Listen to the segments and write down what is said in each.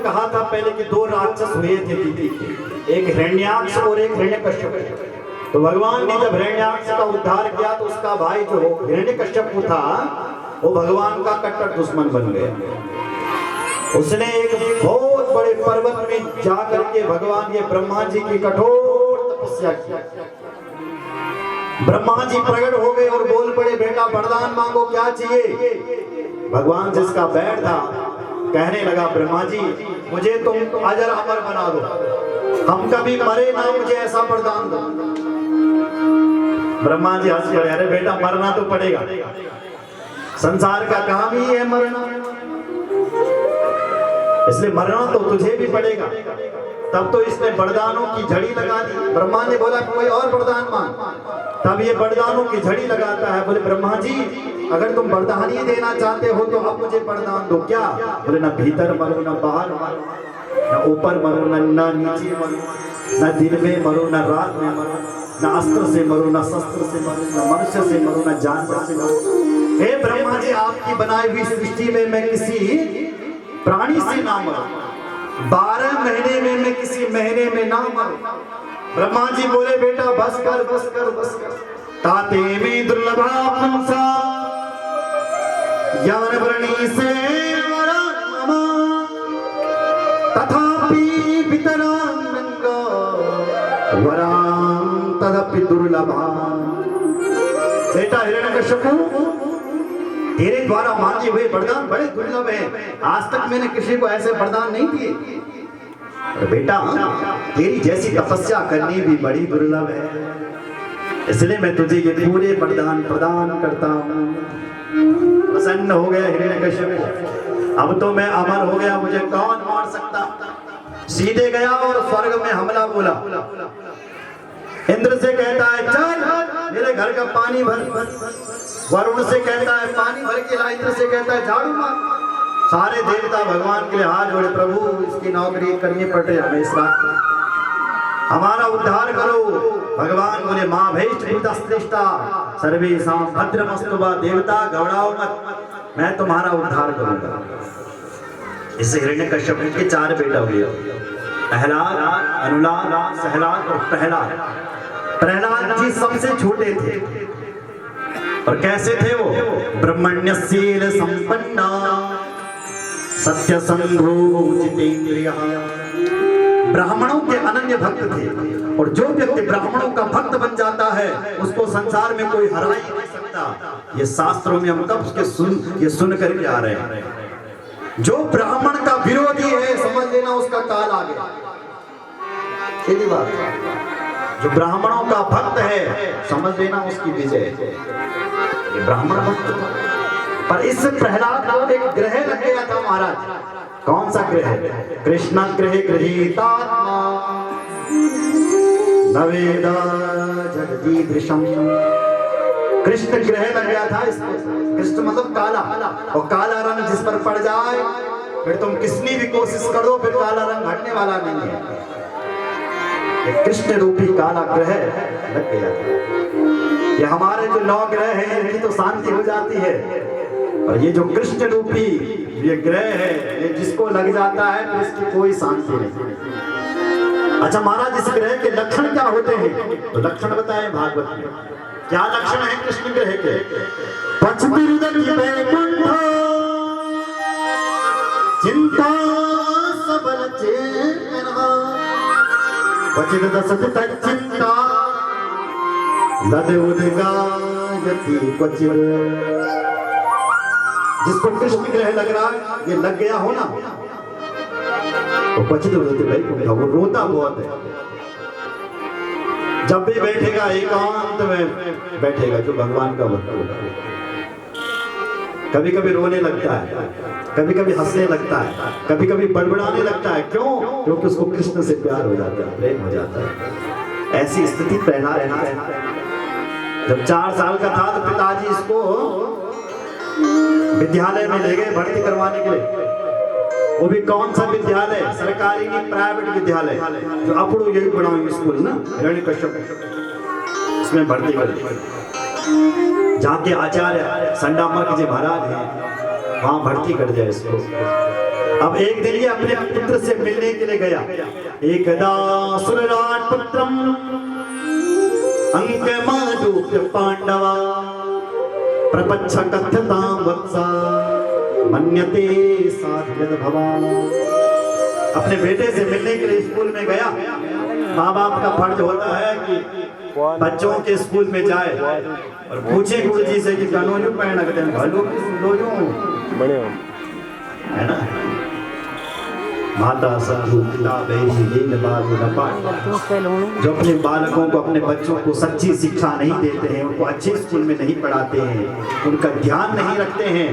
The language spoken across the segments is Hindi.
कहा था पहले कि दो राक्षस हुए थे, एक हिरण्याक्ष और एक हिरण्यकश्यप। तो भगवान ने जब हिरण्याक्ष का उद्धार किया तो उसका भाई जो हिरण्यकश्यप था वो भगवान का कट्टर दुश्मन बन गया। उसने एक बहुत बड़े पर्वत में जाकर के भगवान ये ब्रह्मा जी की कठोर तपस्या की। ब्रह्मा जी प्रकट हो गए और बोल पड़े, बेटा वरदान मांगो, क्या चाहिए। भगवान जिसका बैठ था कहने लगा, ब्रह्मा जी मुझे तुम अजर अमर बना दो, हम कभी मरे ना, मुझे ऐसा वरदान दो। ब्रह्मा जी हंस पड़े, अरे बेटा मरना तो पड़ेगा, संसार का काम ही है मरना, इसलिए मरना तो तुझे भी पड़ेगा। तब तो इसने वरदानों की झड़ी लगा दी। ब्रह्मा ने बोला कोई और वरदान मांग। तब ये वरदानों की झड़ी लगाता है। बोले ब्रह्मा जी अगर तुम वरदान ही देना चाहते हो तो अब मुझे वरदान दो। क्या? बोले ना भीतर मरो, ना बाहर मरो, ना ऊपर मरो, ना नीचे मरो, ना दिन में मरो, ना रात में मरो, ना अस्त्र से मरो, ना शस्त्र से मरो, ना मनुष्य से मरो, ना जानवर से मरो। हे ब्रह्मा जी आपकी बनाई हुई सृष्टि में मैं किसी प्राणी से ना मरूं, 12 महीने में मैं किसी महीने में ना मरूं। ब्रह्मा जी बोले बेटा बस कर, बस कर, बस कर। ताते में दुर्लभा पुंसा ज्ञान वरणी से तथापि वितरांगा वरां तदपि दुर्लभा। बेटा हिरण्यकश्यपु तेरे द्वारा मांगे हुए वरदान बड़े दुर्लभ हैं, आज तक मैंने किसी को ऐसे वरदान नहीं दिए। बेटा तेरी जैसी तपस्या करनी भी बड़ी दुर्लभ है, इसलिए मैं तुझे ये पूरे वरदान प्रदान करता हूँ। प्रसन्न हो गया हिरण्यकश्यप, अब तो मैं अमर हो गया, मुझे कौन मार सकता। सीधे गया और स्वर्ग में हमला बोला। इंद्र से कहता है चल मेरे घर का पानी भर, वरुण से कहता है पानी भर के ला, इंद्र से कहता है झाड़ू मार। सारे देवता भगवान के लिए हाथ जोड़े, प्रभु इसकी नौकरी करनी पड़े हमें, इस रात हमारा उद्धार करो। भगवान बोले माँ भैष्ठा सर्वेषां भद्रमस्तु। देवता घबराओ मत, मैं तुम्हारा उद्धार करूंगा। इससे हिरण्यकश्यप के 4 बेटा हुए, प्रहलाद, अनुलाद, सहलाद और प्रहलाद। प्रहलाद जी सबसे छोटे थे और कैसे थे वो? ब्रह्मण्यशील संपन्ना सत्य संभो जितेंद्रिय। ब्राह्मणों के अनन्य भक्त थे और जो व्यक्ति ब्राह्मणों का भक्त बन जाता है उसको संसार में कोई हरा ही नहीं सकता। ये शास्त्रों में हम तब ये सुन कर आ रहे हैं। जो ब्राह्मण का विरोधी है समझ लेना उसका काल आ गया, सीधी बात। जो ब्राह्मणों का भक्त है समझ लेना उसकी विजय है। ये ब्राह्मण भक्त था, पर इस प्रहलाद को एक ग्रह लग गया था महाराज। कौन सा ग्रह? कृष्ण ग्रह गृहीतात्मा नवेदा जगदीदृशम। कृष्ण ग्रह लग गया था इसको। कृष्ण मतलब काला, और काला रंग जिस पर पड़ जाए फिर तुम कितनी भी कोशिश करो फिर काला रंग हटने वाला नहीं है। कृष्ण रूपी काला ग्रह लग गया था। ये हमारे जो 9 ग्रह हैं इनकी तो शांति हो जाती है, और ये जो कृष्ण रूपी ये ग्रह है ये जिसको लग जाता है तो इसकी कोई शांति नहीं। अच्छा महाराज इस ग्रह के लक्षण क्या होते हैं? तो लक्षण बताएं भागवत में। क्या लक्षण है कृष्ण ग्रह के? चिंता सबल चेतना क्वचित दशत चिंता लद उदगायति क्वचित। जिसको कृष्ण ग्रह लग रहा है ये लग गया हो ना तो क्वचित वो रोता बहुत है। जब भी बैठेगा एकांत में बैठेगा जो भगवान का भक्त होगा, कभी कभी रोने लगता है, कभी कभी हंसने लगता है, कभी कभी बड़बड़ाने लगता है। क्यों? क्योंकि उसको कृष्ण से प्यार हो जाता है, प्रेम हो जाता है। ऐसी स्थिति पहना रहना है। जब 4 साल का था तो पिताजी इसको विद्यालय में ले गए भर्ती करवाने के लिए। वो भी कौन सा विद्यालय? सरकारी नहीं, प्राइवेट विद्यालय जो अपड़ो यही बनाओ स्कूल ना, हिरण्यकश्यप, इसमें भर्ती कर। जहाँ के आचार्य संडामर्क जी महाराज हैं वहाँ भर्ती कर दिया इसको। अब एक दिन ये अपने पुत्र से मिलने के लिए गया। एकदा सुरराट पुत्रम अंकमादूप्य पांडवा प्रपच्छ कथ्यतां वत्सा मन्यते साध्यद भवान। अपने बेटे से मिलने के लिए स्कूल में गया। माँ बाप का फर्ज होता है कि बच्चों के स्कूल में जाए और पूछे गुरुजी से कि कानून पहन रखते हैं भालू है ना। माता साधु पिता जो अपने बालकों को, अपने बच्चों को सच्ची शिक्षा नहीं देते हैं, उनको अच्छे स्कूल में नहीं पढ़ाते हैं, उनका ध्यान नहीं रखते हैं,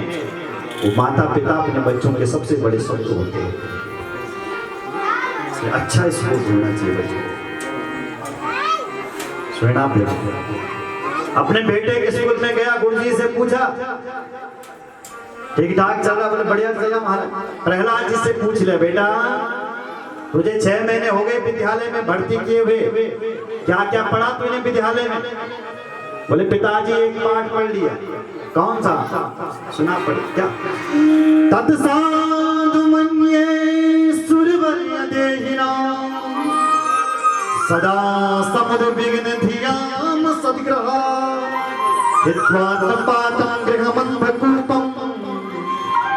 वो माता पिता अपने बच्चों के सबसे बड़े शत्रु होते हैं। अच्छा स्कूल होना चाहिए बच्चों। अपने बेटे के स्कूल में गया, गुरुजी से पूछा ठीक ठाक चल रहा? बोले बढ़िया चल रहा महाराज। प्रहलाद जी से पूछ ले, बेटा तुझे 6 महीने हो गए विद्यालय में भर्ती किए हुए, क्या क्या पढ़ा तूने विद्यालय में? बोले पिताजी एक पाठ पढ़ लिया। कौन सा? सुना पढ़ क्या? तत्साधु मन्ये सुरवर्य देहिना सदा समुद्र विघ्न धियाम सद्ग्रहा हित्वा तपातं गृहमन्धकूपम्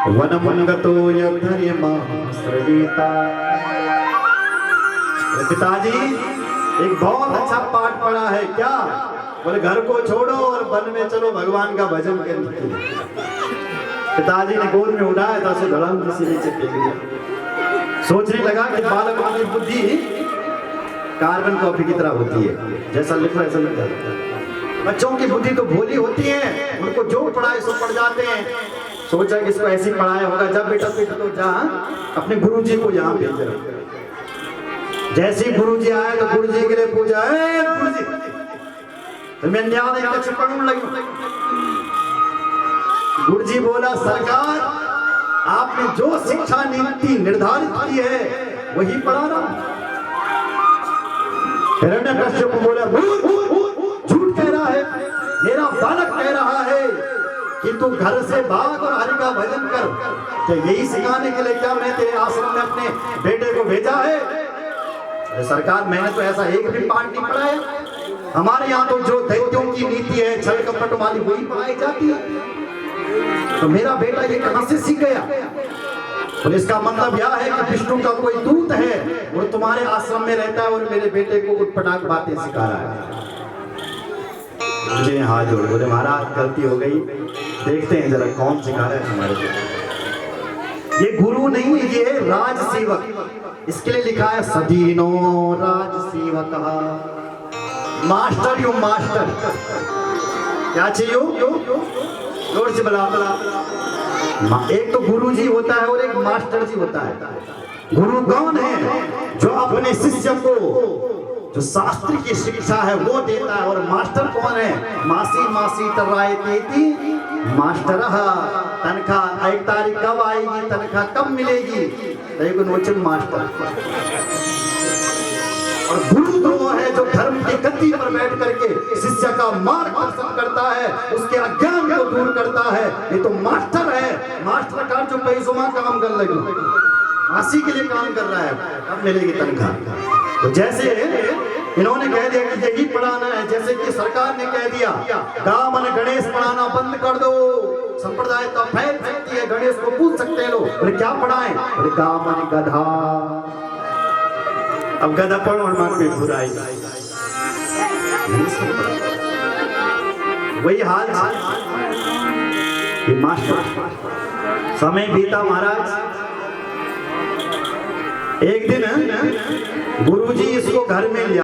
वनमंगतो यद्धर्यमाश्रयेता। पिताजी एक बहुत अच्छा पाठ पढ़ा है। क्या? बोले घर को छोड़ो और वन में चलो भगवान का भजन करने के लिए। पिताजी ने गोद में उठाया था, उसे धड़ाम से नीचे फेंक दिया। सोचने लगा कि बालकों की बुद्धि कार्बन कॉपी की तरह होती है, जैसा लिखो ऐसा लिख जाता है। बच्चों की बुद्धि तो भोली होती है, उनको जो पढ़ाए सो पढ़ जाते हैं। सोचा कि इसको ऐसे पढ़ाया होगा, जब बेटा तो जा अपने गुरुजी को यहाँ भेज रहा। जैसे ही गुरुजी आए तो गुरुजी के लिए पूछा, गुरुजी तो मैं न्याय पढ़ने लगी। गुरुजी बोला, सरकार आपने जो शिक्षा नीति निर्धारित की है वही पढ़ा रहा। हिरण्यकश्यप को बोला, झूठ कह रहा है, मेरा बालक कह रहा है कि तू घर से भाग और हरि का भजन कर। क्या यही सिखाने के लिए क्या मैं तेरे आश्रम में अपने बेटे को भेजा है? सरकार मैंने तो ऐसा एक भी पाठ नहीं पढ़ा है। हमारे यहाँ तो जो दैत्यों की नीति है, छल कपट वाली, वही पढ़ाई जाती है। तो मेरा बेटा ये कहां से सीख गया? और इसका मतलब यह है कि विष्णु का कोई दूत है, वो तुम्हारे आश्रम में रहता है और मेरे बेटे को उटपटांग बातें सिखा रहा है। मुझे हाथ जोड़ बोले, महाराज गलती हो गई, देखते हैं जरा कौन सिखा रहा है हमारे को। ये गुरु नहीं, ये राज सेवक। इसके लिए लिखा है सदीनो राज सेवक। मास्टर, यू मास्टर क्या चाहिए? जोर से बला। एक तो गुरु जी होता है और एक मास्टर जी होता है। गुरु कौन है? जो अपने शिष्य को जो शास्त्र की शिक्षा है वो देता है। और मास्टर कौन है? मासी मासी तर्रायती मास्टर। तनख्वाह 1 तारीख कब आएगी, तनख्वाह कब मिलेगी, एक नोचन मास्टर। और गुरु तो वो है जो धर्म की गद्दी पर बैठ करके शिष्य का मार्गदर्शन करता है, उसके अज्ञान को दूर करता है। ये तो मास्टर है। मास्टर का जो पैसों में काम कर लगे, मासी के लिए काम कर रहा है, अब मिलेगी तनख्वाह। तो जैसे इन्होंने कह दिया कि यही पढ़ाना है, जैसे कि सरकार ने कह दिया गाँव में गणेश पढ़ाना बंद कर दो, संप्रदाय तो फैल सकती है, गणेश को पूछ सकते हैं लोग। बोले क्या पढ़ाएं? बोले गाँव में गधा। अब गधा पढ़ो और मन में बुराई। वही हाल ये मास्टर। समय बीता महाराज। एक दिन गुरुजी इसको घर में लिया।